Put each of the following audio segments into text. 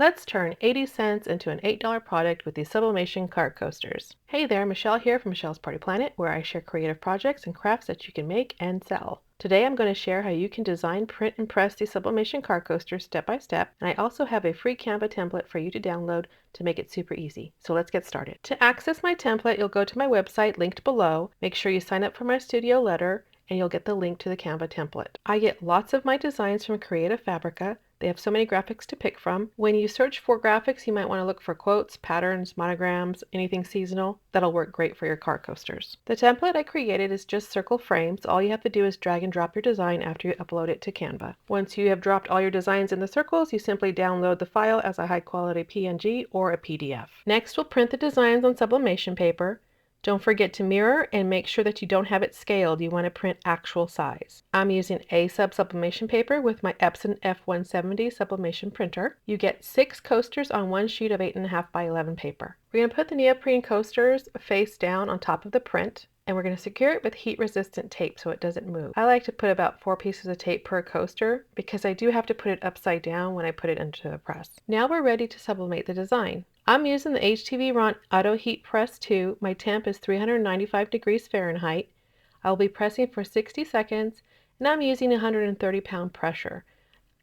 Let's turn 80 cents into an $8 product with these Sublimation card coasters. Hey there, Michelle here from Michelle's Party Planet, where I share creative projects and crafts that you can make and sell. Today I'm going to share how you can design, print, and press these Sublimation card coasters step by step, and I also have a free Canva template for you to download to make it super easy. So let's get started. To access my template, you'll go to my website linked below. Make sure you sign up for my studio letter, and you'll get the link to the Canva template. I get lots of my designs from Creative Fabrica. They have so many graphics to pick from. When you search for graphics, you might want to look for quotes, patterns, monograms, anything seasonal. That'll work great for your card coasters. The template I created is just circle frames. All you have to do is drag and drop your design after you upload it to Canva. Once you have dropped all your designs in the circles, you simply download the file as a high quality PNG or a PDF. Next, we'll print the designs on sublimation paper. Don't forget to mirror and make sure that you don't have it scaled. You want to print actual size. I'm using A-sub sublimation paper with my Epson F170 sublimation printer. You get 6 coasters on one sheet of 8.5 by 11 paper. We're going to put the neoprene coasters face down on top of the print, and we're going to secure it with heat-resistant tape so it doesn't move. I like to put about 4 pieces of tape per coaster because I do have to put it upside down when I put it into the press. Now we're ready to sublimate the design. I'm using the HTV Ron Auto Heat Press 2. My temp is 395 degrees Fahrenheit. I'll be pressing for 60 seconds, and I'm using 130 pound pressure.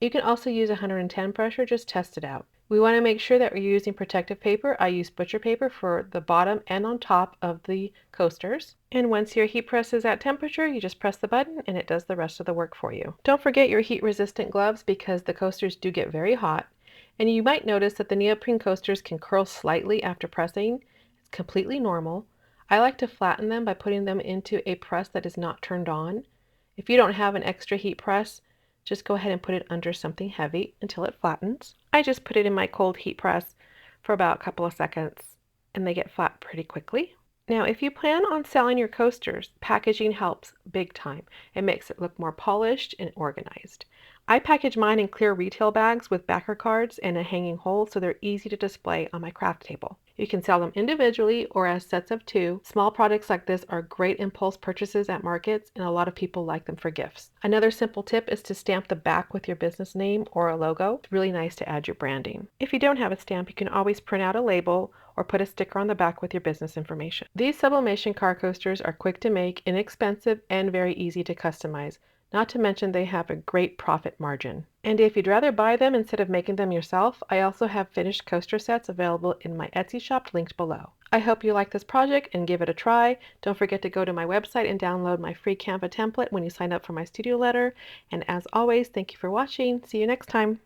You can also use 110 pressure, just test it out. We want to make sure that we're using protective paper. I use butcher paper for the bottom and on top of the coasters. And once your heat press is at temperature, you just press the button and it does the rest of the work for you. Don't forget your heat resistant gloves because the coasters do get very hot. And you might notice that the neoprene coasters can curl slightly after pressing. It's completely normal. I like to flatten them by putting them into a press that is not turned on. If you don't have an extra heat press, just go ahead and put it under something heavy until it flattens. I just put it in my cold heat press for about a couple of seconds and they get flat pretty quickly. Now, if you plan on selling your coasters, packaging helps big time. It makes it look more polished and organized. I package mine in clear retail bags with backer cards and a hanging hole so they're easy to display on my craft table. You can sell them individually or as sets of 2. Small products like this are great impulse purchases at markets, and a lot of people like them for gifts. Another simple tip is to stamp the back with your business name or a logo. It's really nice to add your branding. If you don't have a stamp, you can always print out a label or put a sticker on the back with your business information. These sublimation card coasters are quick to make, inexpensive, and very easy to customize. Not to mention they have a great profit margin. And if you'd rather buy them instead of making them yourself, I also have finished coaster sets available in my Etsy shop linked below. I hope you like this project and give it a try. Don't forget to go to my website and download my free Canva template when you sign up for my studio letter. And as always, thank you for watching. See you next time.